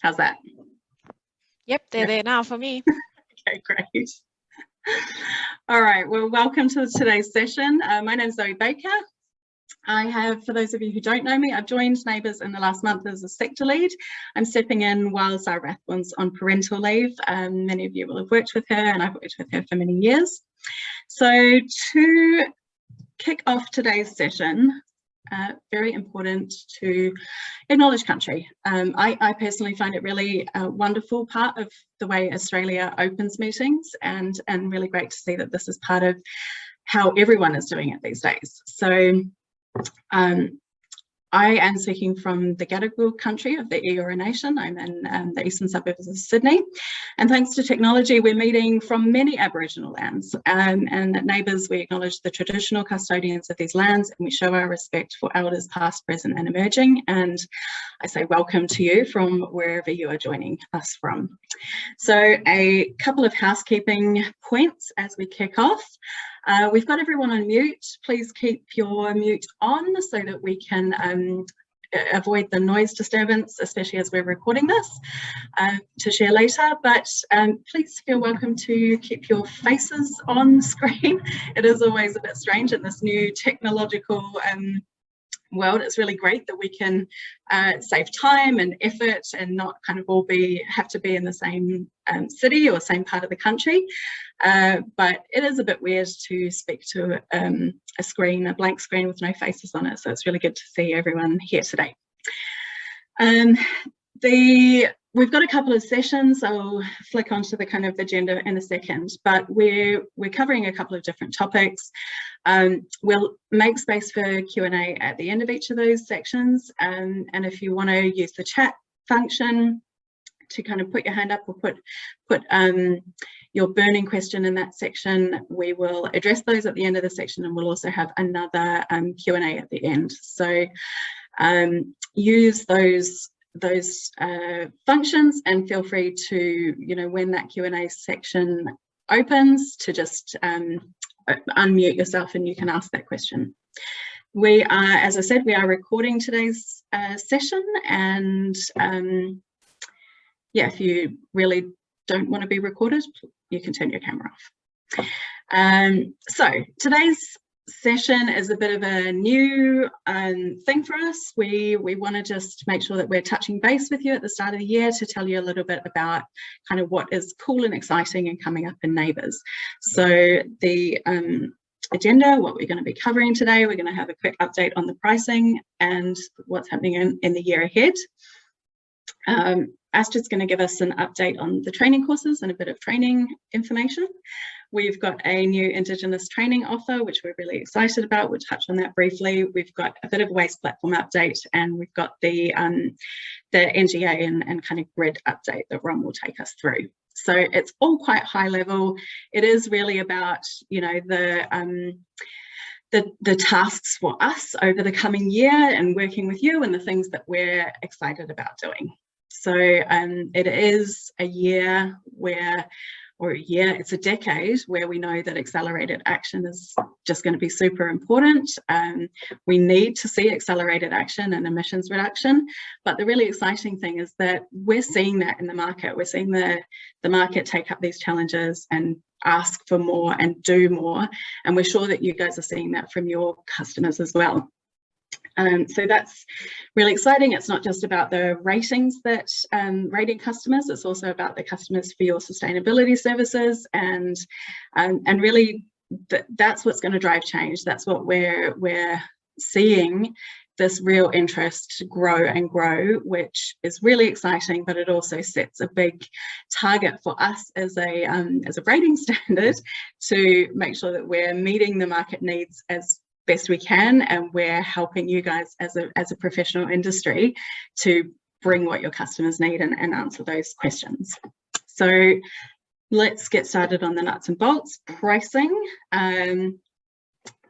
How's that? Yep, they're there now for me. Okay, great. All right, well, welcome to today's session. My name is Zoe Baker. I have, for those of you who don't know me, I've joined NABERS in the last month as a sector lead. I'm stepping in while Sarah Rathbone's on parental leave. Many of you will have worked with her, and I've worked with her for many years. So to kick off today's session, very important to acknowledge country. I personally find it really a wonderful part of the way Australia opens meetings, and really great to see that this is part of how everyone is doing it these days. So I am speaking from the Gadigal country of the Eora Nation. I'm in the eastern suburbs of Sydney, and thanks to technology we're meeting from many Aboriginal lands, and at NABERS we acknowledge the traditional custodians of these lands, and we show our respect for elders past, present and emerging, and I say welcome to you from wherever you are joining us from. So a couple of housekeeping points as we kick off. We've got everyone on mute. Please keep your mute on so that we can avoid the noise disturbance, especially as we're recording this, to share later. But please feel welcome to keep your faces on screen. It is always a bit strange in this new technological world. It's really great that we can save time and effort and not kind of all have to be in the same city or same part of the country. But it is a bit weird to speak to a screen, a blank screen with no faces on it. So it's really good to see everyone here today. We've got a couple of sessions. I'll flick onto the kind of agenda in a second, but we're covering a couple of different topics. We'll make space for Q&A at the end of each of those sections, and if you want to use the chat function to kind of put your hand up or put your burning question in that section, we will address those at the end of the section, and we'll also have another Q&A at the end. So use those functions, and feel free to, when that Q&A section opens, to just unmute yourself and you can ask that question. We are, as I said, we are recording today's session, and yeah, if you really don't want to be recorded, you can turn your camera off. So today's session is a bit of a new thing for us. We want to just make sure that we're touching base with you at the start of the year to tell you a little bit about kind of what is cool and exciting and coming up in NABERS. So the agenda, what we're going to be covering today, we're going to have a quick update on the pricing and what's happening in the year ahead. Astrid's going to give us an update on the training courses and a bit of training information. We've got a new Indigenous training offer, which we're really excited about. We'll touch on that briefly. We've got a bit of a waste platform update, and we've got the NGA and kind of grid update that Ron will take us through. So it's all quite high level. It is really about, the tasks for us over the coming year and working with you and the things that we're excited about doing. So it is a year it's a decade where we know that accelerated action is just going to be super important. We need to see accelerated action and emissions reduction, but the really exciting thing is that we're seeing that in the market. We're seeing the market take up these challenges and ask for more and do more, and we're sure that you guys are seeing that from your customers as well. So that's really exciting. It's not just about the ratings that rating customers, it's also about the customers for your sustainability services, and really that's what's going to drive change. That's what we're seeing, this real interest grow and grow, which is really exciting, but it also sets a big target for us as a rating standard to make sure that we're meeting the market needs as best we can, and we're helping you guys as a professional industry to bring what your customers need and answer those questions. So let's get started on the nuts and bolts. Pricing,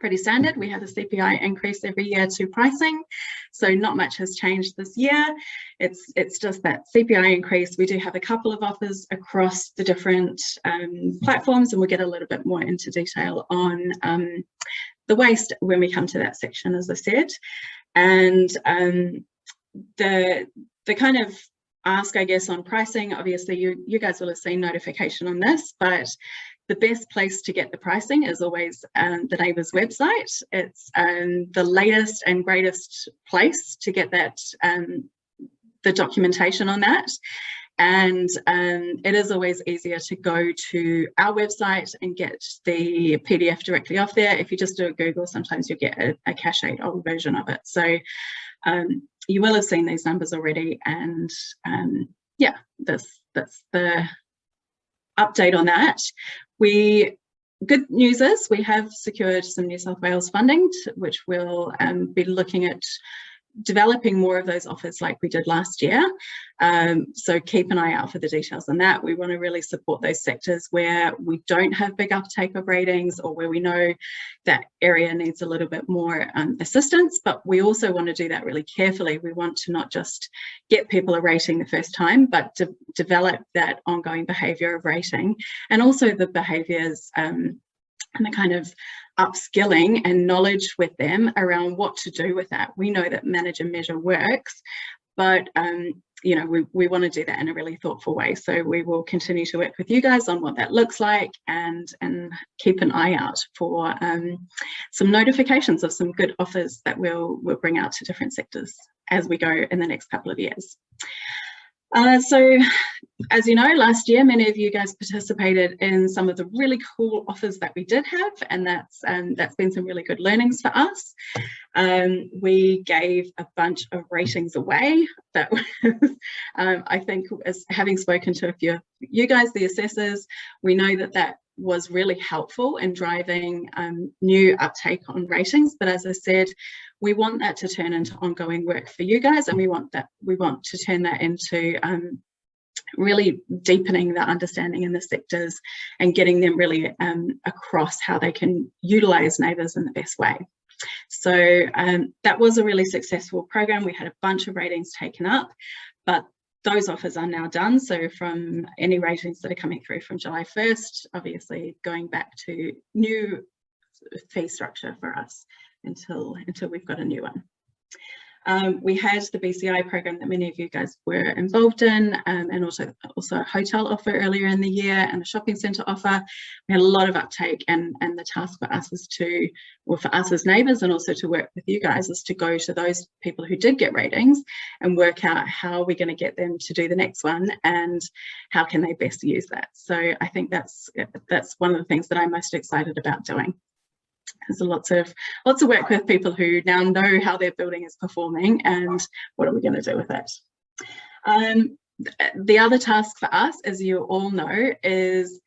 pretty standard. We have a CPI increase every year to pricing, so not much has changed this year. It's just that CPI increase. We do have a couple of offers across the different platforms, and we'll get a little bit more into detail on the waste when we come to that section, as I said. And the kind of ask, I guess, on pricing. Obviously, you guys will have seen notification on this, but the best place to get the pricing is always the NABERS website. It's the latest and greatest place to get that, the documentation on that. And it is always easier to go to our website and get the PDF directly off there. If you just do a Google, sometimes you'll get a cached old version of it. So you will have seen these numbers already, and yeah, that's the update on that. Good news is we have secured some New South Wales funding, which will be looking at developing more of those offers like we did last year. So keep an eye out for the details on that. We want to really support those sectors where we don't have big uptake of ratings, or where we know that area needs a little bit more assistance, but we also want to do that really carefully. We want to not just get people a rating the first time, but to develop that ongoing behaviour of rating, and also the behaviours and the kind of upskilling and knowledge with them around what to do with that. We know that manage and measure works, but you know, we want to do that in a really thoughtful way. So we will continue to work with you guys on what that looks like, and keep an eye out for some notifications of some good offers that we'll bring out to different sectors as we go in the next couple of years. So, as you know, last year, many of you guys participated in some of the really cool offers that we did have, and that's been some really good learnings for us. We gave a bunch of ratings away. That was, I think, as having spoken to a few of you guys, the assessors, we know that was really helpful in driving new uptake on ratings. But as I said, we want that to turn into ongoing work for you guys, and we want to turn that into really deepening the understanding in the sectors and getting them really across how they can utilise NABERS in the best way. So that was a really successful program. We had a bunch of ratings taken up, but those offers are now done. So from any ratings that are coming through from July 1st, obviously going back to new fee structure for us until we've got a new one. We had the BCI program that many of you guys were involved in, and also a hotel offer earlier in the year, and a shopping centre offer. We had a lot of uptake, and the task for us is to, well, for us as NABERS, and also to work with you guys, is to go to those people who did get ratings and work out how we're going to get them to do the next one, and how can they best use that. So I think that's one of the things that I'm most excited about doing. There's lots of work with people who now know how their building is performing and what are we going to do with it. The other task for us, as you all know, is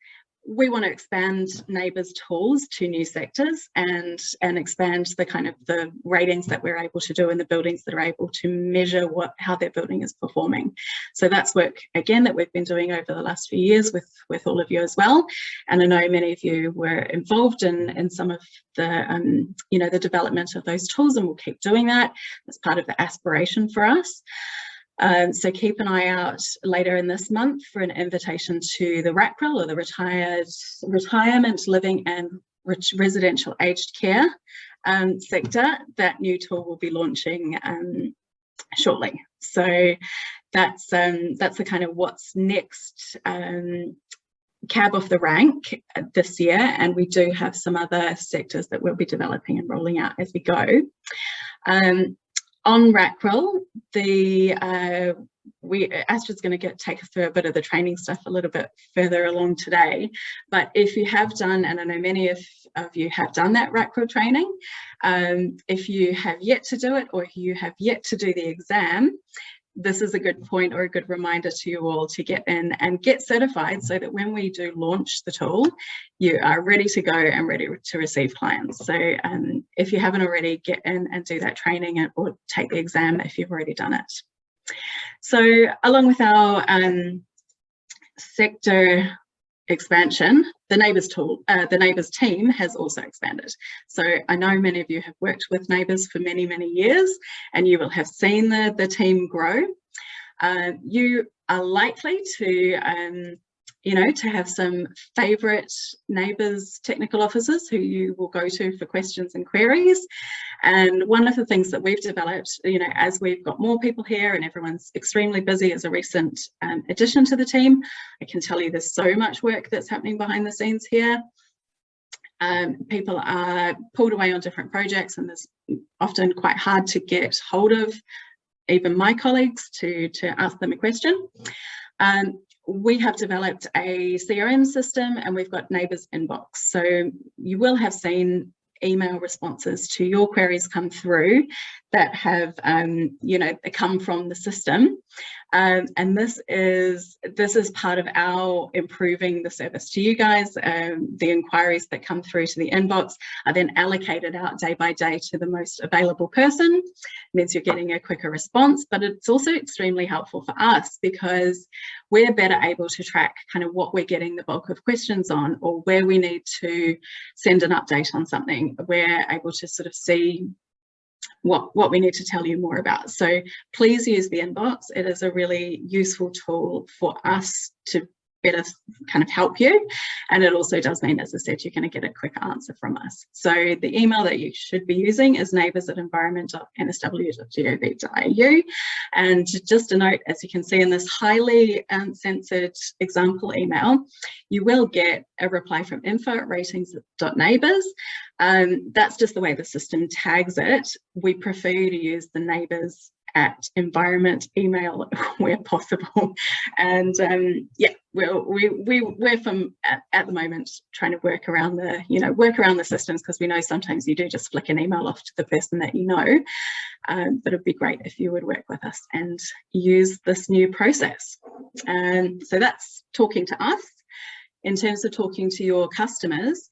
we want to expand NABERS tools to new sectors and expand the kind of the ratings that we're able to do in the buildings that are able to measure how their building is performing. So that's work, again, that we've been doing over the last few years with all of you as well. And I know many of you were involved in some of the the development of those tools, and we'll keep doing that. That's part of the aspiration for us. So keep an eye out later in this month for an invitation to the RACRIL, or the Retirement Living and Residential Aged Care sector. That new tool will be launching shortly. So that's the kind of what's next cab off the rank this year, and we do have some other sectors that we'll be developing and rolling out as we go. On RACRIL, Astrid's going to take us through a bit of the training stuff a little bit further along today. But if you have done, and I know many of you have done that RACRIL training, if you have yet to do it, or if you have yet to do the exam, this is a good point, or a good reminder to you all to get in and get certified, so that when we do launch the tool, you are ready to go and ready to receive clients. So if you haven't already, get in and do that training, or take the exam if you've already done it. So along with our sector expansion, the NABERS team has also expanded. So I know many of you have worked with NABERS for many, many years, and you will have seen the team grow. You are likely to you know, to have some favourite NABERS technical officers who you will go to for questions and queries. And one of the things that we've developed, you know, as we've got more people here and everyone's extremely busy as a recent addition to the team, I can tell you there's so much work that's happening behind the scenes here. People are pulled away on different projects, and there's often quite hard to get hold of even my colleagues to ask them a question. We have developed a CRM system, and we've got NABERS Inbox. So you will have seen email responses to your queries come through that have, you know, come from the system. And this is part of our improving the service to you guys. The inquiries that come through to the inbox are then allocated out day by day to the most available person. It means you're getting a quicker response, but it's also extremely helpful for us because we're better able to track kind of what we're getting the bulk of questions on, or where we need to send an update on something. We're able to sort of see what we need to tell you more about. So please use the inbox. It is a really useful tool for us to better kind of help you. And it also does mean, as I said, you're going to get a quick answer from us. So the email that you should be using is nabers@environment.nsw.gov.au. And just a note, as you can see in this highly censored example email, you will get a reply from info@ratings.nabers. That's just the way the system tags it. We prefer you to use the NABERS@environment email where possible. And yeah, we're from at the moment trying to work around the systems, because we know sometimes you do just flick an email off to the person that you know. But it'd be great if you would work with us and use this new process. So that's talking to us. In terms of talking to your customers,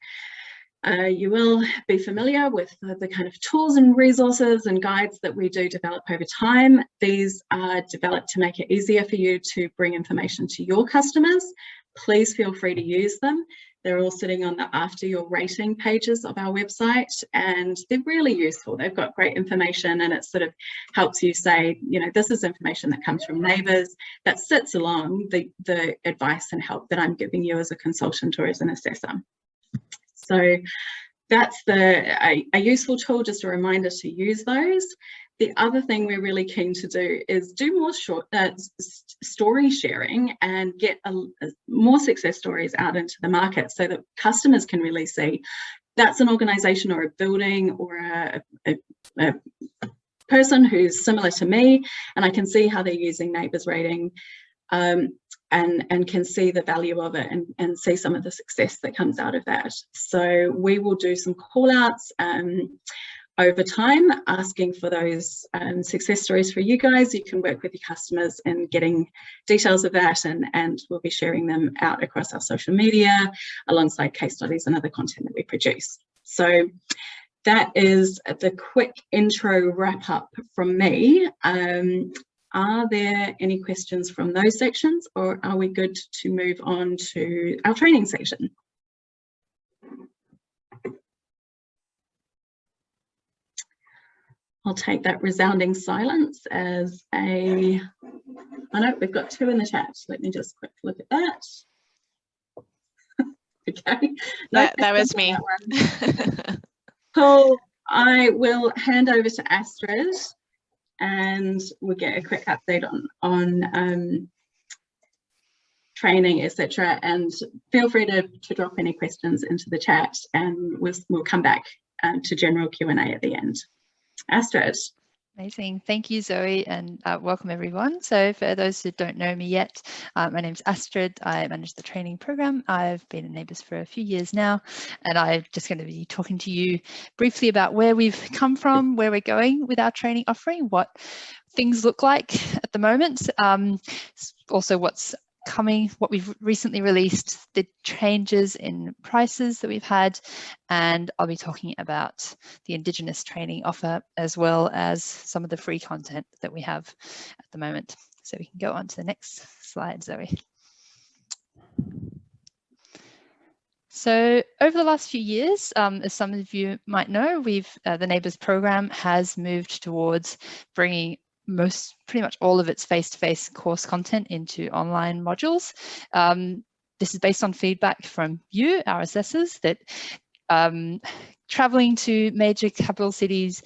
you will be familiar with the kind of tools and resources and guides that we do develop over time. These are developed to make it easier for you to bring information to your customers. Please feel free to use them. They're all sitting on the after your rating pages of our website, and they're really useful. They've got great information, and it sort of helps you say, you know, this is information that comes from NABERS that sits along the advice and help that I'm giving you as a consultant or as an assessor. So that's a useful tool, just a reminder to use those. The other thing we're really keen to do is do more short story sharing and get more success stories out into the market, so that customers can really see that's an organisation or a building or a person who's similar to me, and I can see how they're using NABERS rating. And can see the value of it and see some of the success that comes out of that. So we will do some call outs over time, asking for those success stories for you guys. You can work with your customers in getting details of that, and we'll be sharing them out across our social media alongside case studies and other content that we produce. So that is the quick intro wrap up from me. Are there any questions from those sections, or are we good to move on to our training section? I'll take that resounding silence as a, I know we've got 2 in the chat. Let me just quick look at that. Okay. That was me. Cool. I will hand over to Astrid, and we'll get a quick update on training, etc. And feel free to drop any questions into the chat, and we'll come back to general Q&A at the end. Astrid. Amazing. Thank you, Zoe, and welcome everyone. So for those who don't know me yet, my name's Astrid. I manage the training program. I've been in NABERS for a few years now, and I'm just going to be talking to you briefly about where we've come from, where we're going with our training offering, what things look like at the moment, also what's coming, what we've recently released, the changes in prices that we've had, and I'll be talking about the Indigenous training offer, as well as some of the free content that we have at the moment. So we can go on to the next slide, Zoe. So over the last few years, as some of you might know, the NABERS program has moved towards bringing pretty much all of its face-to-face course content into online modules. this is based on feedback from you, our assessors, that traveling to major capital cities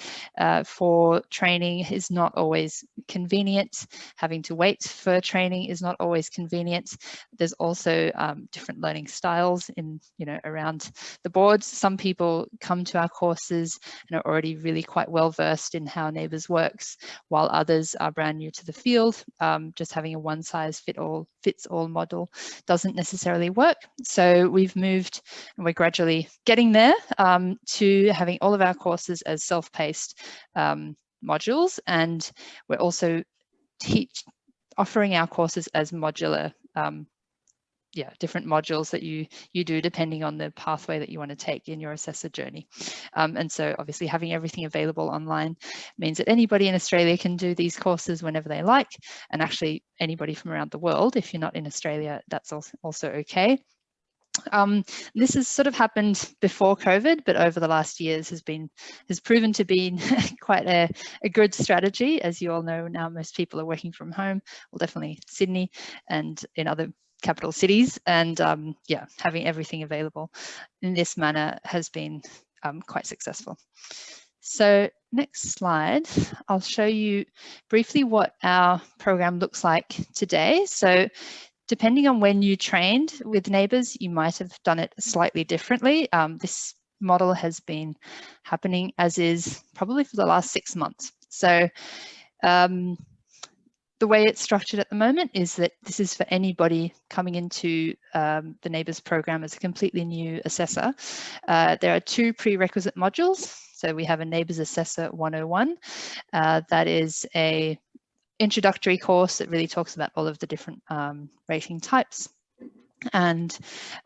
for training is not always convenient. Having to wait for training is not always convenient. There's also different learning styles in, around the boards. Some people come to our courses and are already really quite well versed in how NABERS works, while others are brand new to the field. Just having a one-size-fits-all model doesn't necessarily work. So we've moved, and we're gradually getting there, to having all of our courses as self-paced modules, and we're also offering our courses as modular, different modules that you do depending on the pathway that you want to take in your assessor journey. And so obviously having everything available online means that anybody in Australia can do these courses whenever they like, and actually anybody from around the world. If you're not in Australia, that's also okay. This has sort of happened before COVID, but over the last years has proven to be quite a good strategy. As you all know now, most people are working from home, well, definitely Sydney and in other capital cities, and having everything available in this manner has been quite successful. So next slide, I'll show you briefly what our program looks like today. So depending on when you trained with NABERS, you might have done it slightly differently. This model has been happening as is probably for the last 6 months. So the way it's structured at the moment is that this is for anybody coming into the NABERS program as a completely new assessor. There are 2 prerequisite modules. So we have a NABERS Assessor 101. That is a introductory course that really talks about all of the different rating types and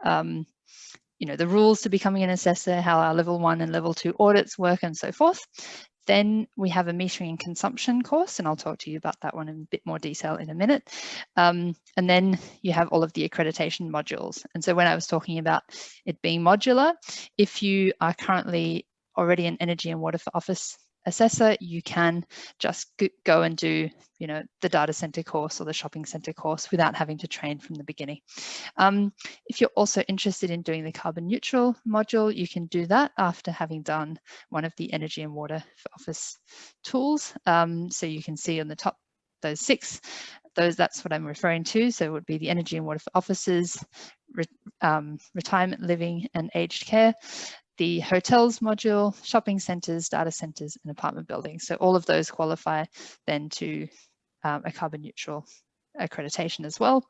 the rules to becoming an assessor, how our level 1 and level 2 audits work, and so forth. Then we have a metering and consumption course, and I'll talk to you about that one in a bit more detail in a minute. And then you have all of the accreditation modules. And so when I was talking about it being modular, if you are currently already an energy and water for office assessor, you can just go and do, the data center course or the shopping center course without having to train from the beginning. If you're also interested in doing the carbon neutral module, you can do that after having done one of the energy and water for office tools. So you can see on the top, those 6, that's what I'm referring to. So it would be the energy and water for offices, retirement living and aged care, the hotels module, shopping centres, data centres and apartment buildings. So all of those qualify then to a carbon neutral accreditation as well.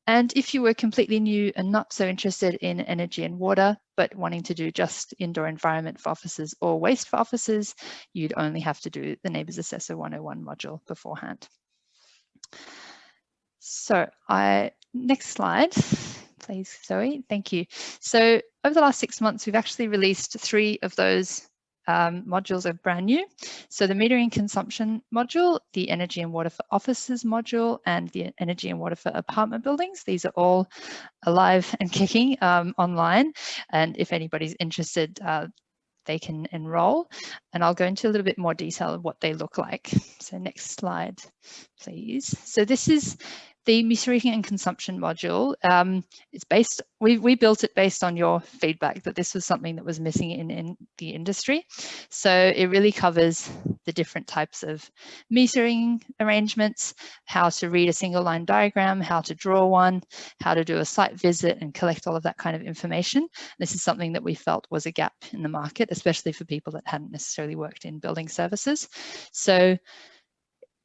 And if you were completely new and not so interested in energy and water, but wanting to do just indoor environment for offices or waste for offices, you'd only have to do the NABERS Assessor 101 module beforehand. So next slide, please, Zoe. Thank you. So over the last 6 months, we've actually released 3 of those modules are brand new. So the metering and consumption module, the energy and water for offices module, and the energy and water for apartment buildings. These are all alive and kicking online. And if anybody's interested, they can enroll. And I'll go into a little bit more detail of what they look like. So next slide, please. So this is the metering and consumption module. It's based, we built it based on your feedback that this was something that was missing in the industry. So it really covers the different types of metering arrangements, how to read a single line diagram, how to draw one, how to do a site visit and collect all of that kind of information. This is something that we felt was a gap in the market, especially for people that hadn't necessarily worked in building services. So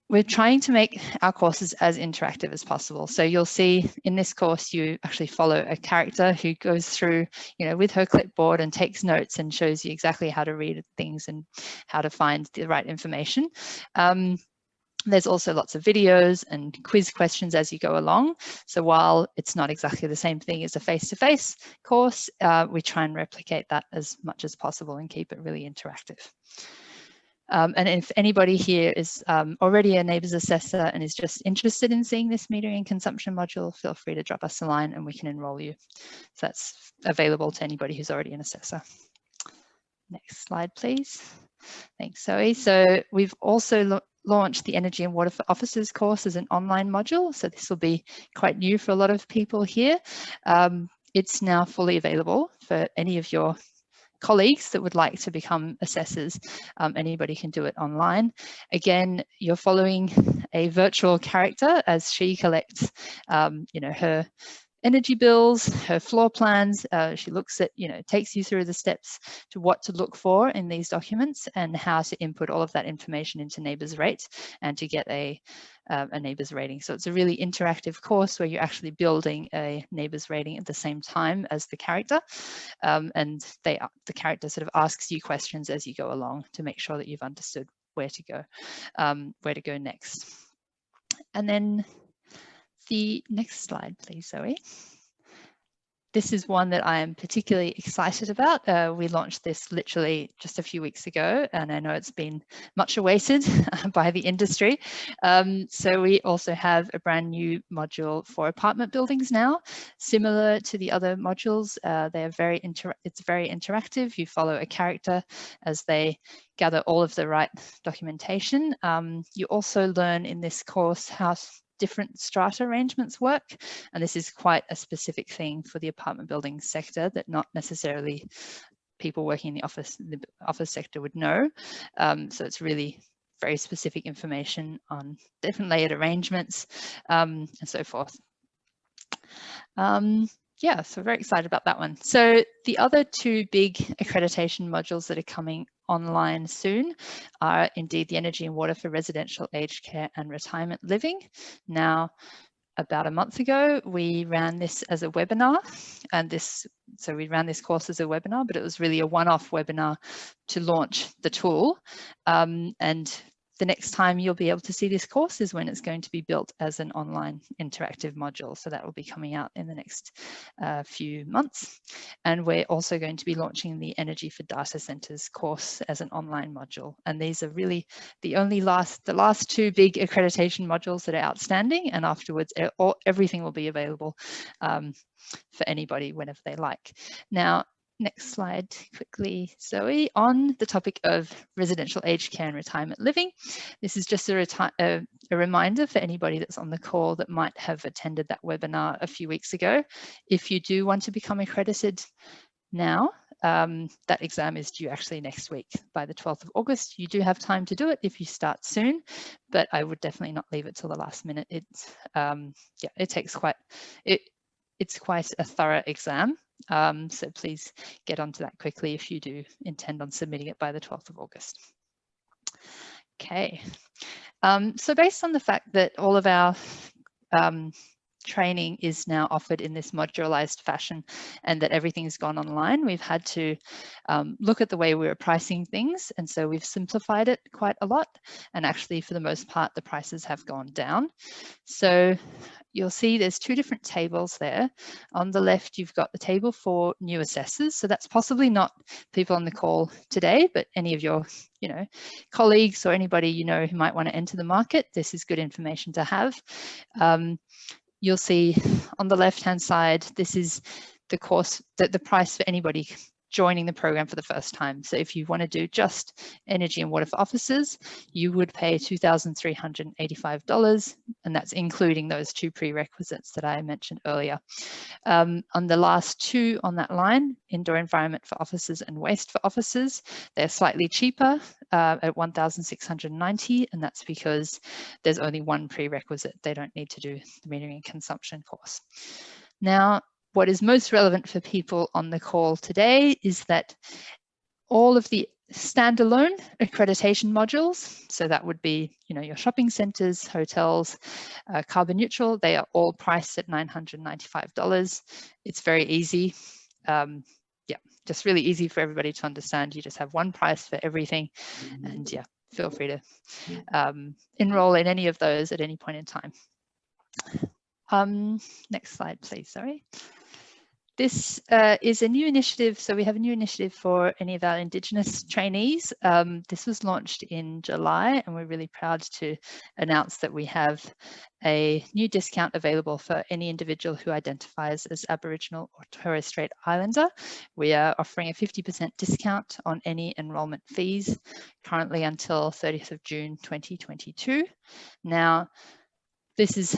we're trying to make our courses as interactive as possible. So you'll see in this course, you actually follow a character who goes through, with her clipboard and takes notes and shows you exactly how to read things and how to find the right information. There's also lots of videos and quiz questions as you go along. So while it's not exactly the same thing as a face-to-face course, we try and replicate that as much as possible and keep it really interactive. And if anybody here is already a NABERS assessor and is just interested in seeing this metering and consumption module, feel free to drop us a line and we can enroll you. So that's available to anybody who's already an assessor. Next slide, please. Thanks, Zoe. So we've also launched the Energy and Water for Officers course as an online module. So this will be quite new for a lot of people here. It's now fully available for any of your colleagues that would like to become assessors. Anybody can do it online. Again, you're following a virtual character as she collects, her energy bills, her floor plans. She looks at, takes you through the steps to what to look for in these documents and how to input all of that information into NABERS rates and to get a NABERS rating. So it's a really interactive course where you're actually building a NABERS rating at the same time as the character. And the character sort of asks you questions as you go along to make sure that you've understood where to go next. And then the next slide, please, Zoe. This is one that I am particularly excited about. We launched this literally just a few weeks ago, and I know it's been much awaited by the industry. So we also have a brand new module for apartment buildings now. Similar to the other modules, it's very interactive. You follow a character as they gather all of the right documentation. You also learn in this course how different strata arrangements work, and this is quite a specific thing for the apartment building sector that not necessarily people working in the office sector would know. So it's really very specific information on different layered arrangements and so forth. Yeah, so very excited about that one. So the other two big accreditation modules that are coming online soon are indeed the Energy and Water for Residential Aged Care and Retirement Living. Now, about a month ago, we ran this as a webinar, and so we ran this course as a webinar, but it was really a one-off webinar to launch the tool. And the next time you'll be able to see this course is when it's going to be built as an online interactive module. So that will be coming out in the next few months. And we're also going to be launching the Energy for Data Centers course as an online module. And these are really the last two big accreditation modules that are outstanding. And afterwards, everything will be available for anybody whenever they like. Now, next slide quickly, Zoe. On the topic of residential aged care and retirement living, this is just a reminder for anybody that's on the call that might have attended that webinar a few weeks ago. If you do want to become accredited now, that exam is due actually next week by the 12th of August. You do have time to do it if you start soon, but I would definitely not leave it till the last minute. It's quite a thorough exam. So please get onto that quickly if you do intend on submitting it by the 12th of August. Okay, so based on the fact that all of our training is now offered in this modularized fashion and that everything's gone online, we've had to look at the way we were pricing things, and so we've simplified it quite a lot, and actually for the most part the prices have gone down. So you'll see there's two different tables there. On the left, you've got the table for new assessors. So that's possibly not people on the call today, but any of your, colleagues or anybody who might want to enter the market. This is good information to have. You'll see on the left-hand side, this is the course, the price for anybody joining the program for the first time. So if you want to do just energy and water for officers, you would pay $2,385, and that's including those two prerequisites that I mentioned earlier. On the last two on that line, indoor environment for officers and waste for officers, they're slightly cheaper at $1,690, and that's because there's only one prerequisite. They don't need to do the metering and consumption course. Now, what is most relevant for people on the call today is that all of the standalone accreditation modules, so that would be, your shopping centres, hotels, carbon neutral, they are all priced at $995. It's very easy. Just really easy for everybody to understand. You just have one price for everything, and feel free to enroll in any of those at any point in time. Next slide, please, sorry. This is a new initiative. So we have a new initiative for any of our Indigenous trainees. This was launched in July, and we're really proud to announce that we have a new discount available for any individual who identifies as Aboriginal or Torres Strait Islander. We are offering a 50% discount on any enrolment fees, currently until 30th of June 2022. Now, this is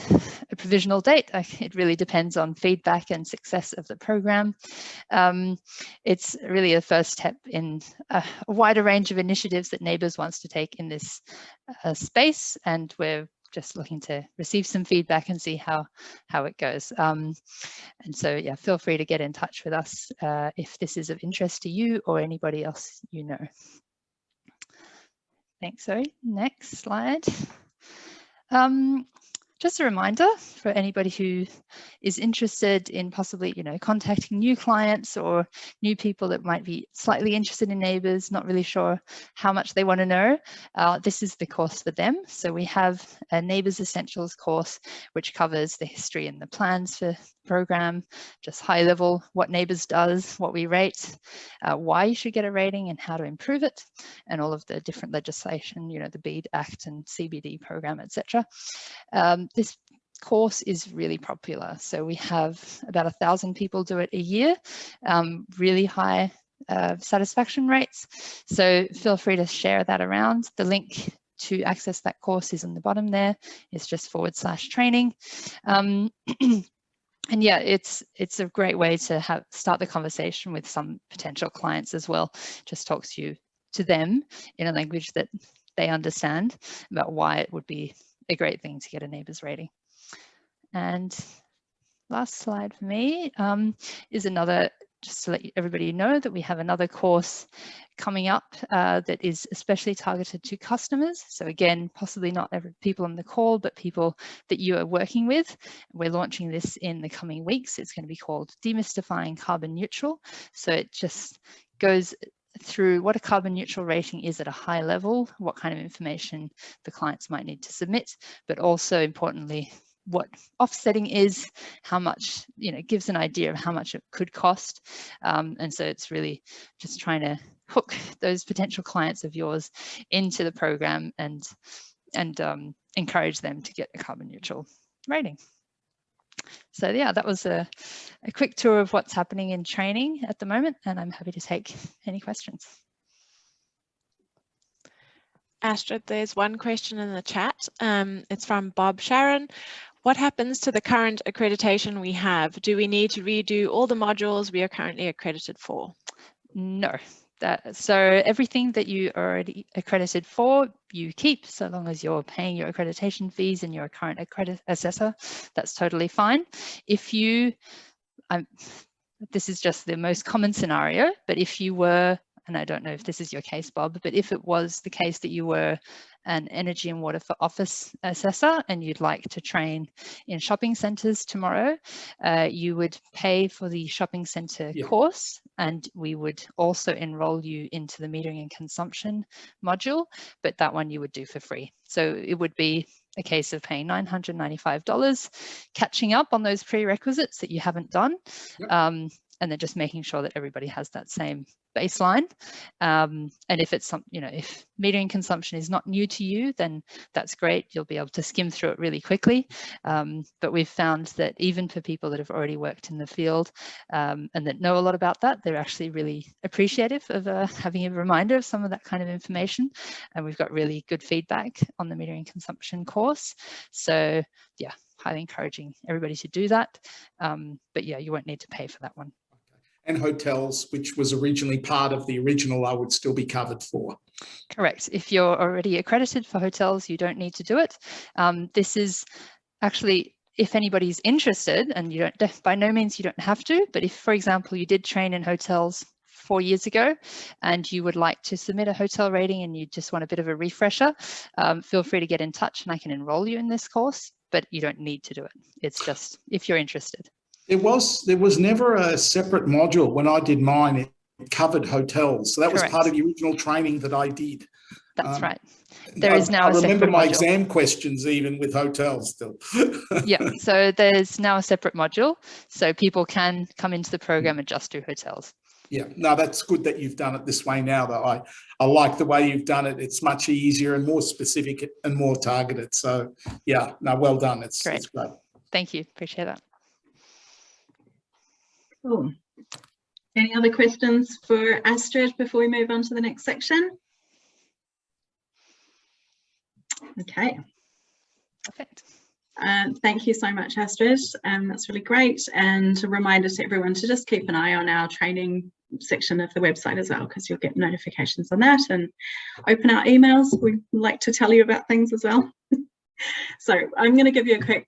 a provisional date. It really depends on feedback and success of the program. It's really a first step in a wider range of initiatives that NABERS wants to take in this space, and we're just looking to receive some feedback and see how it goes. And so, yeah, feel free to get in touch with us if this is of interest to you or anybody else you know. Thanks, Zoe. Next slide. Just a reminder for anybody who is interested in possibly, contacting new clients or new people that might be slightly interested in NABERS, not really sure how much they want to know. This is the course for them. So we have a NABERS Essentials course, which covers the history and the plans for the program, just high level, what NABERS does, what we rate, why you should get a rating and how to improve it, and all of the different legislation, the BEAD Act and CBD program, etc. This course is really popular. So we have about 1,000 people do it a year, really high satisfaction rates. So feel free to share that around. The link to access that course is on the bottom there. It's just /training. And yeah, it's a great way to start the conversation with some potential clients as well. Just talks to them in a language that they understand about why it would be a great thing to get a NABERS rating. And last slide for me is another, just to let everybody know that we have another course coming up that is especially targeted to customers. So again, possibly not every people on the call, but people that you are working with. We're launching this in the coming weeks. It's going to be called Demystifying Carbon Neutral. So it just goes through what a carbon neutral rating is at a high level, what kind of information the clients might need to submit, but also importantly, what offsetting is, how much, gives an idea of how much it could cost. And so it's really just trying to hook those potential clients of yours into the program and encourage them to get a carbon neutral rating. So yeah, that was a quick tour of what's happening in training at the moment, and I'm happy to take any questions. Astrid, there's one question in the chat. It's from Bob Sharon. What happens to the current accreditation we have? Do we need to redo all the modules we are currently accredited for? No. So everything that you are already accredited for, you keep, so long as you're paying your accreditation fees and you're a current assessor, that's totally fine. If you, this is just the most common scenario, but if you were, and I don't know if this is your case, Bob, but if it was the case that you were an energy and water for office assessor and you'd like to train in shopping centres tomorrow, you would pay for the shopping centre course, and we would also enrol you into the metering and consumption module, but that one you would do for free. So it would be a case of paying $995, catching up on those prerequisites that you haven't done, and then just making sure that everybody has that same baseline. And if it's some, if metering consumption is not new to you, then that's great. You'll be able to skim through it really quickly. But we've found that even for people that have already worked in the field and that know a lot about that, they're actually really appreciative of having a reminder of some of that kind of information. And we've got really good feedback on the metering consumption course. So yeah, highly encouraging everybody to do that. But yeah, you won't need to pay for that one. And hotels, which was originally part of the original, I would still be covered for. Correct. If you're already accredited for hotels, you don't need to do it. This is actually, if anybody's interested, and you don't, by no means you don't have to, but if, for example, you did train in hotels 4 years ago and you would like to submit a hotel rating and you just want a bit of a refresher, feel free to get in touch and I can enroll you in this course, but you don't need to do it. It's just if you're interested. There was never a separate module when I did mine. It covered hotels. So that was part of the original training that I did. That's right. There is now a separate module. I remember my exam questions even with hotels still. Yeah, so there's now a separate module, so people can come into the program and just do hotels. Yeah, no, that's good that you've done it this way now, though. I like the way you've done it. It's much easier and more specific and more targeted. So, yeah, no, well done. It's great. Thank you. Appreciate that. Cool. Any other questions for Astrid before we move on to the next section? Okay. Perfect. Thank you so much, Astrid. That's really great. And a reminder to everyone to just keep an eye on our training section of the website as well, because you'll get notifications on that, and open our emails. We like to tell you about things as well. So I'm going to give you a quick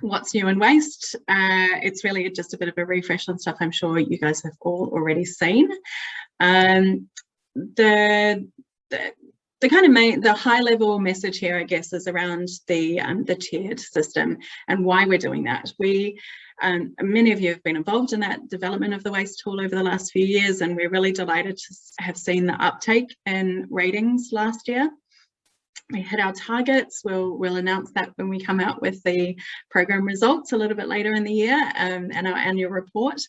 what's new in waste. It's really just a bit of a refresh on stuff I'm sure you guys have all already seen. The high level message here, I guess, is around the tiered system and why we're doing that. Many of you have been involved in that development of the waste tool over the last few years, and we're really delighted to have seen the uptake in ratings last year. We hit our targets. We'll announce that when we come out with the program results a little bit later in the year, and our annual report.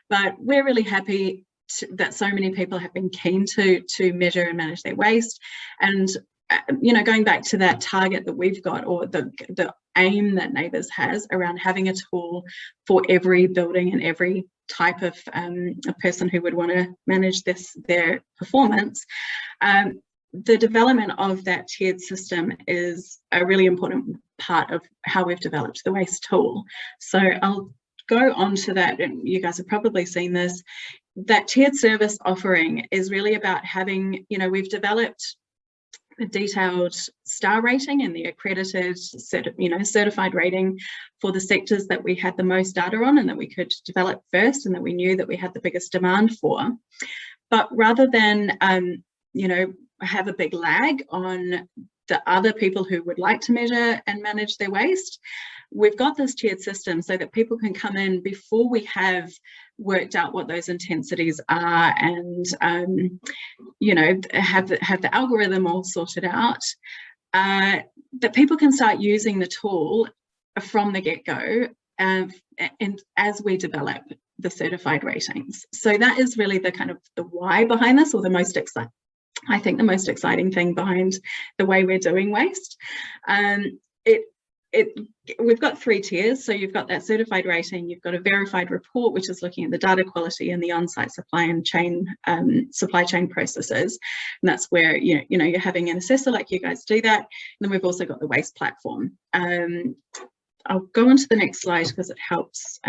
But we're really happy that so many people have been keen to measure and manage their waste. And going back to that target that we've got, or the aim that NABERS has around having a tool for every building and every type of a person who would want to manage their performance. The development of that tiered system is a really important part of how we've developed the waste tool. So I'll go on to that, and you guys have probably seen this. That tiered service offering is really about having, we've developed a detailed star rating and the accredited, certified rating for the sectors that we had the most data on and that we could develop first and that we knew that we had the biggest demand for. But rather than, have a big lag on the other people who would like to measure and manage their waste, we've got this tiered system so that people can come in before we have worked out what those intensities are and have the algorithm all sorted out, that people can start using the tool from the get-go and as we develop the certified ratings. So that is really the kind of the why behind this, or the most exciting thing behind the way we're doing waste. We've got 3 tiers. So you've got that certified rating, you've got a verified report, which is looking at the data quality and the on-site supply chain processes. And that's where you're having an assessor like you guys do that. And then we've also got the waste platform. I'll go on to the next slide because it helps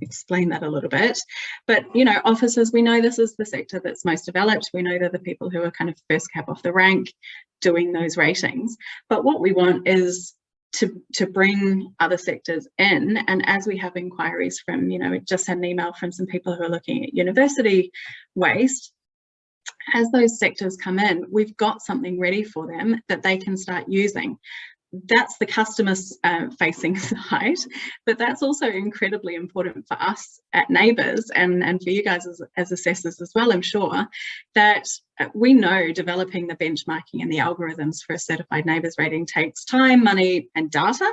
explain that a little bit. But officers, we know this is the sector that's most developed. We know they're the people who are kind of first cab off the rank doing those ratings. But what we want is to bring other sectors in, and as we have inquiries from, we just had an email from some people who are looking at university waste. As those sectors come in, we've got something ready for them that they can start using. That's the customer facing side, but that's also incredibly important for us at NABERS and for you guys as assessors as well, I'm sure, that we know developing the benchmarking and the algorithms for a certified NABERS rating takes time, money, and data.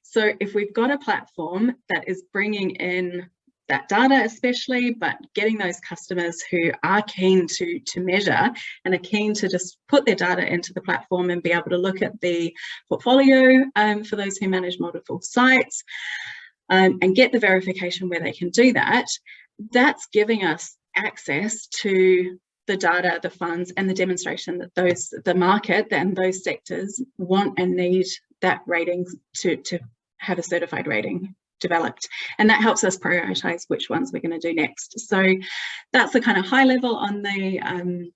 So if we've got a platform that is bringing in that data especially, but getting those customers who are keen to measure and are keen to just put their data into the platform and be able to look at the portfolio for those who manage multiple sites and get the verification where they can do that, that's giving us access to the data, the funds, and the demonstration that the market and those sectors want and need that rating to have a certified rating developed, and that helps us prioritize which ones we're going to do next. So that's the kind of high level on the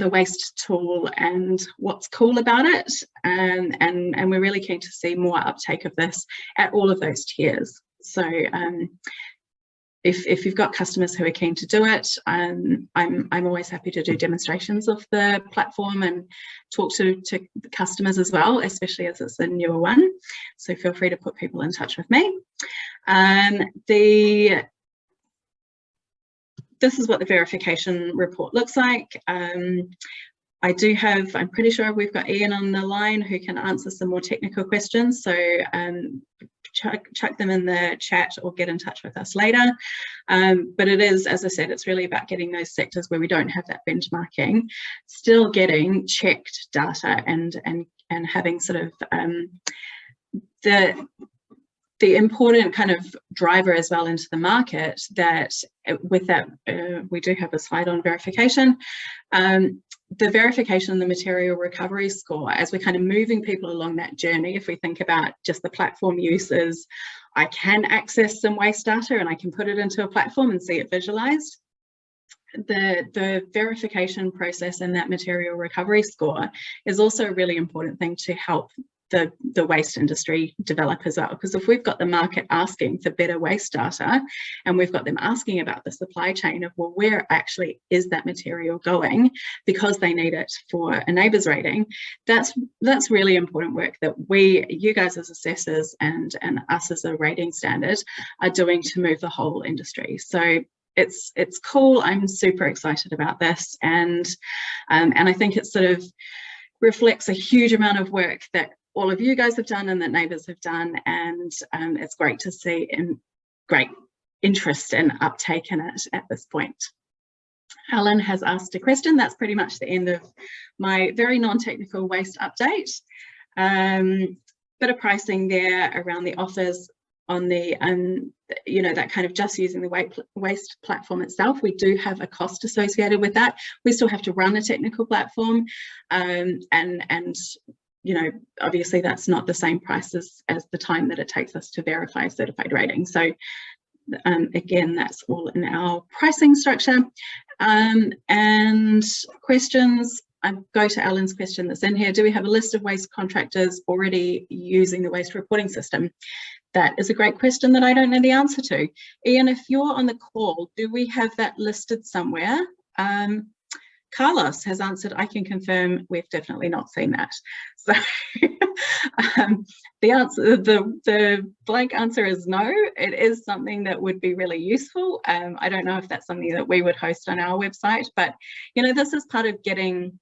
waste tool and what's cool about it, and we're really keen to see more uptake of this at all of those tiers. So if you've got customers who are keen to do it, I'm always happy to do demonstrations of the platform and talk to the customers as well, especially as it's a newer one. So feel free to put people in touch with me. This is what the verification report looks like. I'm pretty sure we've got Ian on the line who can answer some more technical questions. So chuck them in the chat or get in touch with us later. But it is, as I said, it's really about getting those sectors where we don't have that benchmarking, still getting checked data and having sort of the important kind of driver as well into the market, that with that, we do have a slide on verification. The verification and the material recovery score, as we're kind of moving people along that journey, if we think about just the platform uses, I can access some waste data and I can put it into a platform and see it visualized. The verification process and that material recovery score is also a really important thing to help the waste industry develop as well, because if we've got the market asking for better waste data and we've got them asking about the supply chain of, well, where actually is that material going because they need it for a NABERS rating, that's really important work that you guys as assessors and us as a rating standard are doing to move the whole industry. So it's cool. I'm super excited about this, and I think it sort of reflects a huge amount of work that all of you guys have done and that NABERS have done, and it's great to see great interest and uptake in it at this point. Alan has asked a question. That's pretty much the end of my very non-technical waste update. Bit of pricing there around the offers on the, you know, that kind of just using the waste platform itself. We do have a cost associated with that. We still have to run a technical platform, and you know, obviously that's not the same price as the time that it takes us to verify a certified rating. So again, that's all in our pricing structure. And questions, I go to Alan's question that's in here. Do we have a list of waste contractors already using the waste reporting system? That is a great question that I don't know the answer to. Ian, if you're on the call, do we have that listed somewhere? Carlos has answered, I can confirm we've definitely not seen that. So the blank answer is no. It is something that would be really useful. I don't know if that's something that we would host on our website, but you know, this is part of getting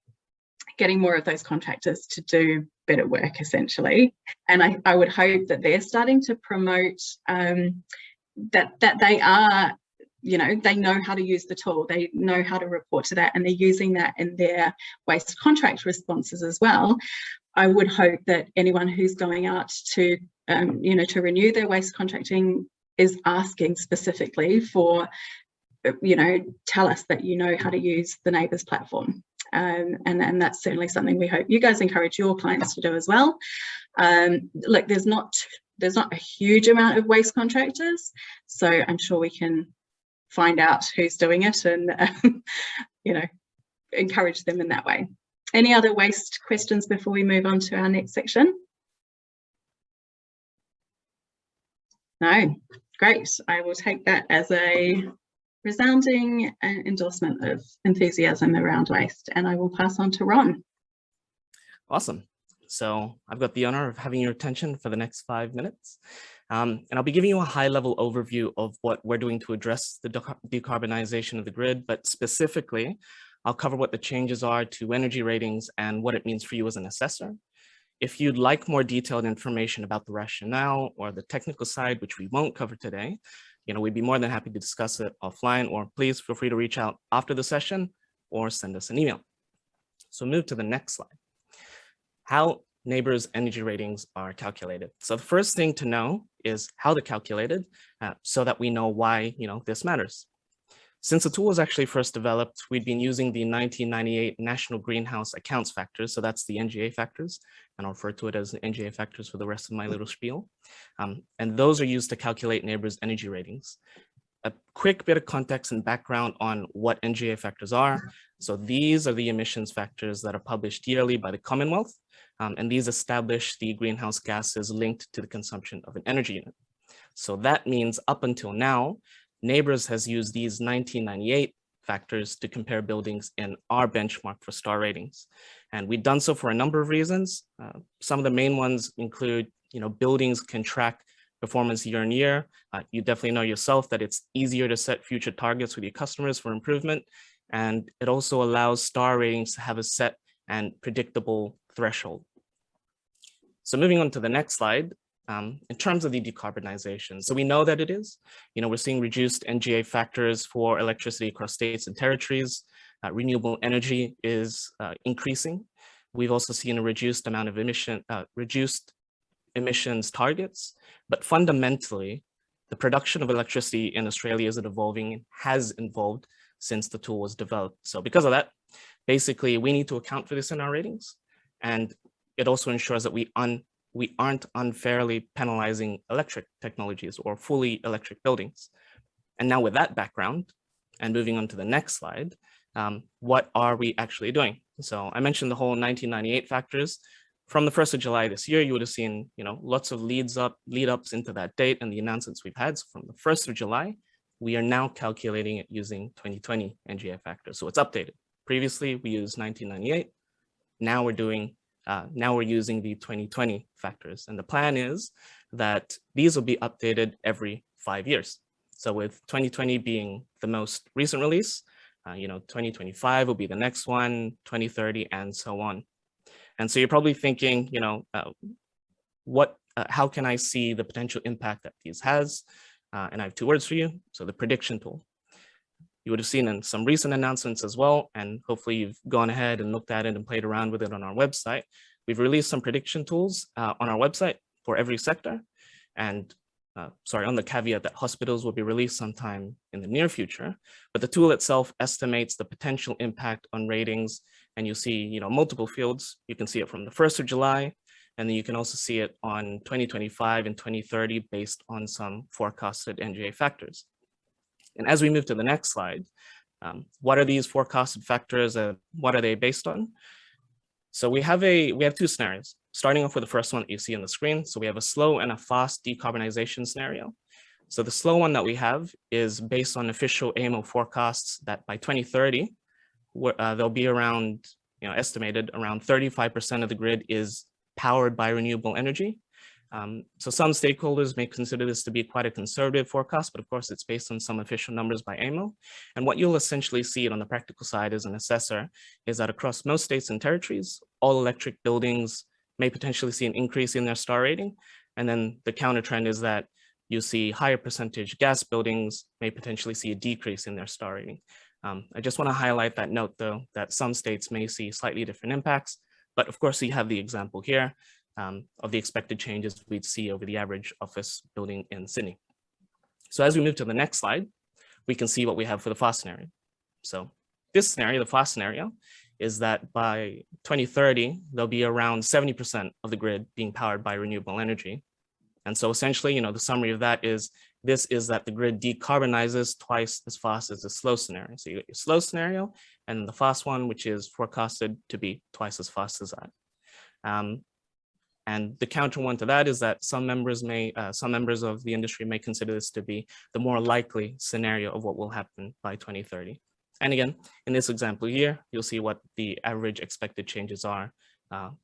more of those contractors to do better work essentially. And I would hope that they're starting to promote that they are, you know, they know how to use the tool, they know how to report to that, and they're using that in their waste contract responses as well. I would hope that anyone who's going out to, you know, to renew their waste contracting is asking specifically for, you know, tell us that you know how to use the NABERS platform. And that's certainly something we hope you guys encourage your clients to do as well. Look, there's not a huge amount of waste contractors, so I'm sure we can find out who's doing it and you know, encourage them in that way. Any other waste questions before we move on to our next section? No, great. I will take that as a resounding endorsement of enthusiasm around waste, and I will pass on to Ron. Awesome. So I've got the honor of having your attention for the next 5 minutes. And I'll be giving you a high-level overview of what we're doing to address the decarbonization of the grid, but specifically, I'll cover what the changes are to energy ratings and what it means for you as an assessor. If you'd like more detailed information about the rationale or the technical side, which we won't cover today, you know, we'd be more than happy to discuss it offline, or please feel free to reach out after the session or send us an email. So move to the next slide. How NABERS energy ratings are calculated. So the first thing to know is how they're calculated, so that we know why, you know, this matters. Since the tool was actually first developed, we'd been using the 1998 National Greenhouse Accounts Factors, so that's the NGA factors, and I'll refer to it as the NGA factors for the rest of my little spiel. And those are used to calculate NABERS energy ratings. A quick bit of context and background on what NGA factors are. So these are the emissions factors that are published yearly by the Commonwealth, and these establish the greenhouse gases linked to the consumption of an energy unit. So that means up until now, NABERS has used these 1998 factors to compare buildings in our benchmark for star ratings. And we've done so for a number of reasons. Some of the main ones include, you know, buildings can track performance year on year. You definitely know yourself that it's easier to set future targets with your customers for improvement. And it also allows star ratings to have a set and predictable threshold. So moving on to the next slide, in terms of the decarbonization, so we know that it is, we're seeing reduced NGA factors for electricity across states and territories. Renewable energy is increasing. We've also seen a reduced amount of reduced emissions targets, but fundamentally, the production of electricity in Australia is evolving and has evolved since the tool was developed. So because of that, basically, we need to account for this in our ratings, and it also ensures that we aren't unfairly penalizing electric technologies or fully electric buildings. And now with that background, and moving on to the next slide, what are we actually doing? So I mentioned the whole 1998 factors. From the 1st of July this year, you would have seen, lots of lead ups into that date and the announcements we've had. So from the 1st of July, we are now calculating it using 2020 NGA factors. So it's updated. Previously, we used 1998. Now we're using the 2020 factors. And the plan is that these will be updated every 5 years. So with 2020 being the most recent release, 2025 will be the next one, 2030, and so on. And so you're probably thinking, how can I see the potential impact that these has? And I have 2 words for you. So the prediction tool. You would have seen in some recent announcements as well, and hopefully you've gone ahead and looked at it and played around with it on our website. We've released some prediction tools on our website for every sector. And on the caveat that hospitals will be released sometime in the near future, but the tool itself estimates the potential impact on ratings. And you see, multiple fields. You can see it from the 1st of July, and then you can also see it on 2025 and 2030 based on some forecasted NGA factors. And as we move to the next slide, what are these forecasted factors? What are they based on? So we have 2 scenarios, starting off with the first one that you see on the screen. So we have a slow and a fast decarbonization scenario. So the slow one that we have is based on official AMO forecasts that by 2030, there'll be around, estimated around 35% of the grid is powered by renewable energy. So some stakeholders may consider this to be quite a conservative forecast, but of course it's based on some official numbers by AMO. And what you'll essentially see it on the practical side as an assessor is that across most states and territories, all electric buildings may potentially see an increase in their star rating. And then the counter trend is that you see higher percentage gas buildings may potentially see a decrease in their star rating. I just want to highlight that note though, that some states may see slightly different impacts, but of course you have the example here of the expected changes we'd see over the average office building in Sydney. So as we move to the next slide, we can see what we have for the fast scenario. So this scenario, the fast scenario, is that by 2030, there'll be around 70% of the grid being powered by renewable energy. And so essentially, the summary of that is, this is that the grid decarbonizes twice as fast as the slow scenario. So you get your slow scenario and the fast one, which is forecasted to be twice as fast as that. And the counter one to that is that some members of the industry may consider this to be the more likely scenario of what will happen by 2030. And again, in this example here, you'll see what the average expected changes are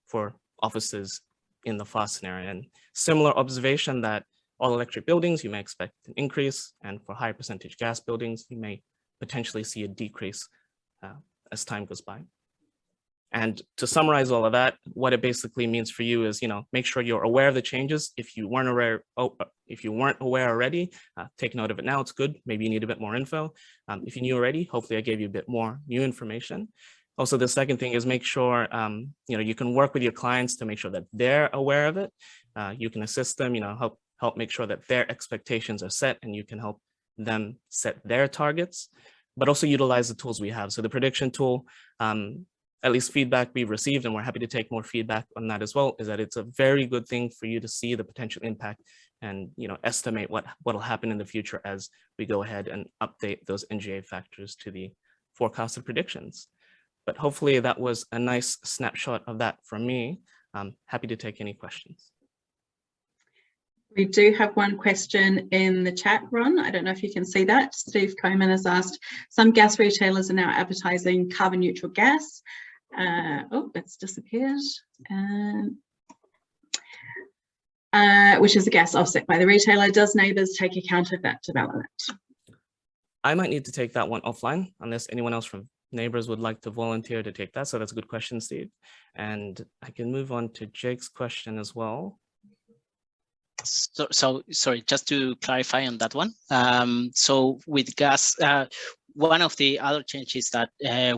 for offices in the fast scenario. And similar observation that all electric buildings, you may expect an increase, and for high percentage gas buildings, you may potentially see a decrease as time goes by. And to summarize all of that, what it basically means for you is, make sure you're aware of the changes. If you weren't aware already, take note of it now. It's good. Maybe you need a bit more info. If you knew already, hopefully I gave you a bit more new information. Also, the second thing is make sure, you can work with your clients to make sure that they're aware of it. You can assist them, help make sure that their expectations are set, and you can help them set their targets, but also utilize the tools we have. So the prediction tool, at least feedback we've received, and we're happy to take more feedback on that as well, is that it's a very good thing for you to see the potential impact and estimate what'll happen in the future as we go ahead and update those NGA factors to the forecasted predictions. But hopefully that was a nice snapshot of that from me. I'm happy to take any questions. We do have one question in the chat, Ron. I don't know if you can see that. Steve Coleman has asked, some gas retailers are now advertising carbon neutral gas. Oh, it's disappeared. Which is a gas offset by the retailer. Does NABERS take account of that development? I might need to take that one offline, unless anyone else from NABERS would like to volunteer to take that. So that's a good question, Steve. And I can move on to Jake's question as well. So sorry, just to clarify on that one. So with gas, one of the other changes that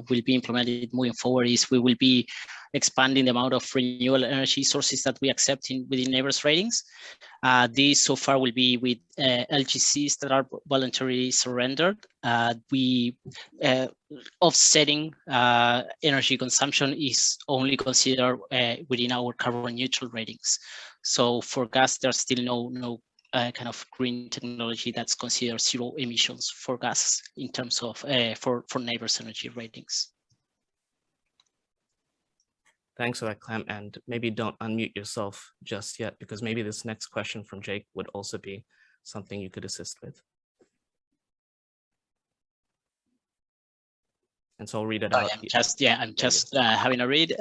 will be implemented moving forward is we will be expanding the amount of renewable energy sources that we accept within NABERS ratings. These so far will be with LGCs that are voluntarily surrendered. Offsetting energy consumption is only considered within our carbon neutral ratings. So for gas, there's still no kind of green technology that's considered zero emissions for gas in terms of for NABERS energy ratings. Thanks for that, Clem. And maybe don't unmute yourself just yet, because maybe this next question from Jake would also be something you could assist with. And so I'll read it out. I'm just having a read.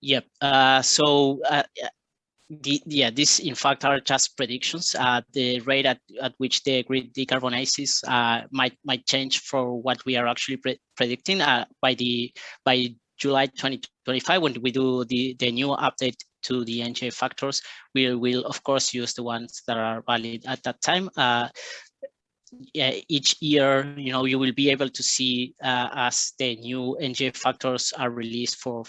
Yep. These in fact are just predictions. The rate at which the grid decarbonizes might change for what we are actually predicting by July 2025, when we do the new update to the NJ factors. We will of course use the ones that are valid at that time. Each year, you will be able to see as the new NJ factors are released for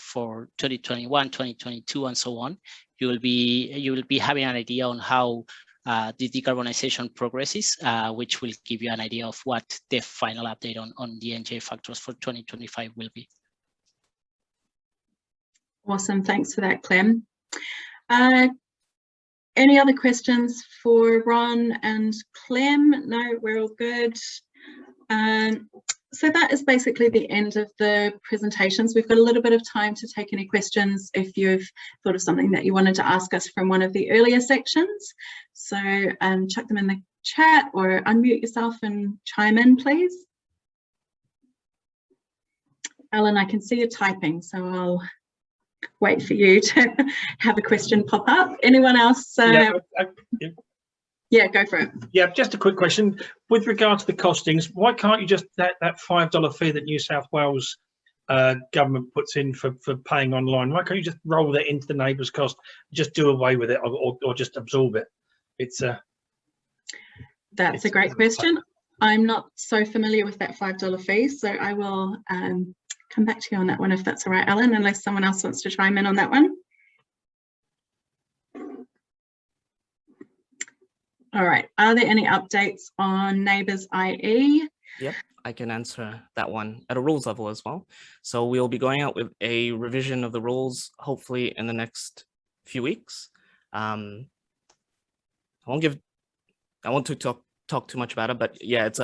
2021, 2022, and so on. You will be having an idea on how the decarbonization progresses, which will give you an idea of what the final update on the NJ factors for 2025 will be. Awesome, thanks for that, Clem. Any other questions for Ron and Clem? No, we're all good. So that is basically the end of the presentations. We've got a little bit of time to take any questions if you've thought of something that you wanted to ask us from one of the earlier sections. So chuck them in the chat or unmute yourself and chime in, please. Alan, I can see you typing, so I'll wait for you to have a question pop up. Anyone else? Yeah, go for it. Yeah, just a quick question. With regard to the costings, why can't you just, that $5 fee that New South Wales government puts in for paying online, why can't you just roll that into the NABERS cost, just do away with it, or just absorb it? That's a great question. I'm not so familiar with that $5 fee, so I will come back to you on that one if that's all right, Alan, unless someone else wants to chime in on that one. All right, are there any updates on NABERS IE? Yep, I can answer that one at a rules level as well. So we'll be going out with a revision of the rules, hopefully in the next few weeks. I won't talk too much about it, but yeah, it's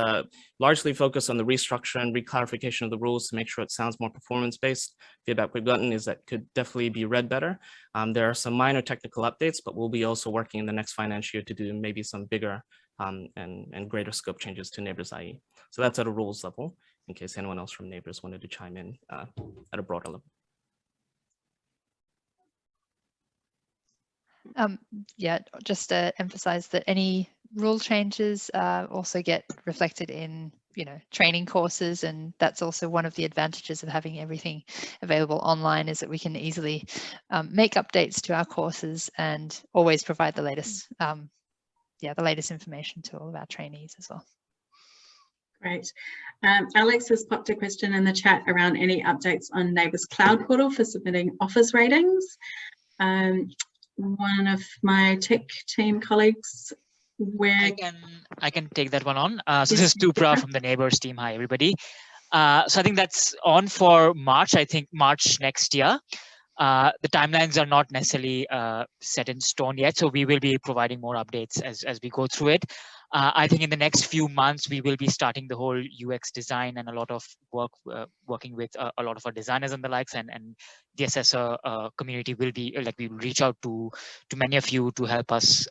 largely focused on the restructure and reclarification of the rules to make sure it sounds more performance-based. Feedback we've gotten is that could definitely be read better. There are some minor technical updates, but we'll be also working in the next financial year to do maybe some bigger and greater scope changes to NABERS IE. So that's at a rules level, in case anyone else from NABERS wanted to chime in at a broader level. Yeah, just to emphasize that any rule changes also get reflected in training courses, and that's also one of the advantages of having everything available online, is that we can easily make updates to our courses and always provide the latest the latest information to all of our trainees as well. Great. Alex has popped a question in the chat around any updates on NABERS Cloud Portal for submitting office ratings. One of my tech team colleagues, I can take that one on. So this is Tupra from the NABERS team. Hi, everybody. So I think that's on for March. I think March next year. The timelines are not necessarily set in stone yet, so we will be providing more updates as we go through it. I think in the next few months, we will be starting the whole UX design and a lot of work working with a lot of our designers and the likes, and the assessor community will be we will reach out to many of you to help us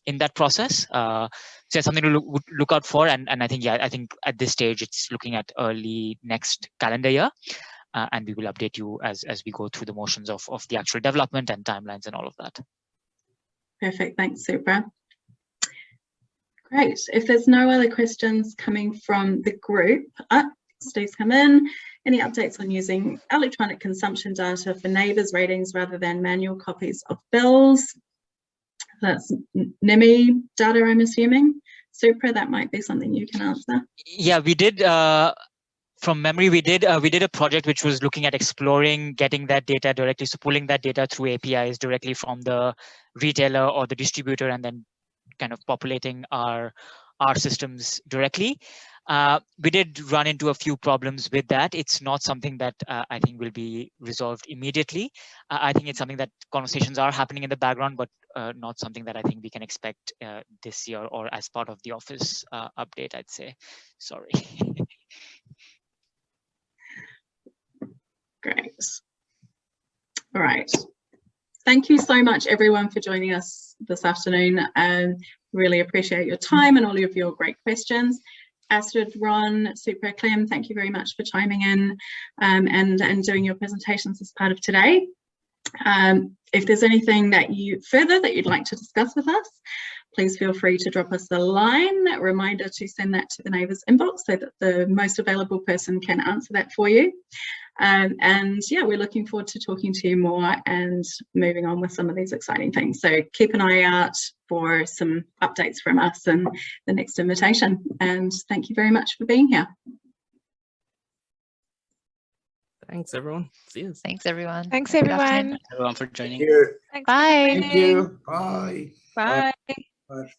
in that process. So it's something to look out for, and I think at this stage it's looking at early next calendar year, and we will update you as we go through the motions of the actual development and timelines and all of that. Perfect, thanks, Supra. Great. If there's no other questions coming from the group, Steve's come in. Any updates on using electronic consumption data for NABERS ratings rather than manual copies of bills? That's NIMI data, I'm assuming. Supra, that might be something you can answer. Yeah, we did. From memory, we did a project which was looking at exploring getting that data directly, so pulling that data through APIs directly from the retailer or the distributor, and then kind of populating our systems directly. We did run into a few problems with that. It's not something that I think will be resolved immediately. I think it's something that conversations are happening in the background, but not something that I think we can expect this year or as part of the Office update, I'd say. Sorry. Great. All right. Thank you so much, everyone, for joining us this afternoon. Really appreciate your time and all of your great questions. Astrid, Ron, Supra, Clem, thank you very much for chiming in and doing your presentations as part of today. If there's anything that you'd like to discuss with us, please feel free to drop us a line. A reminder to send that to the NABERS inbox so that the most available person can answer that for you. And yeah, we're looking forward to talking to you more and moving on with some of these exciting things. So keep an eye out for some updates from us and the next invitation. And thank you very much for being here. Thanks, everyone. See you. Thanks, everyone. Thanks, everyone. Thanks everyone for joining. Thanks for Bye. joining. Thank you. Bye. Bye. Bye.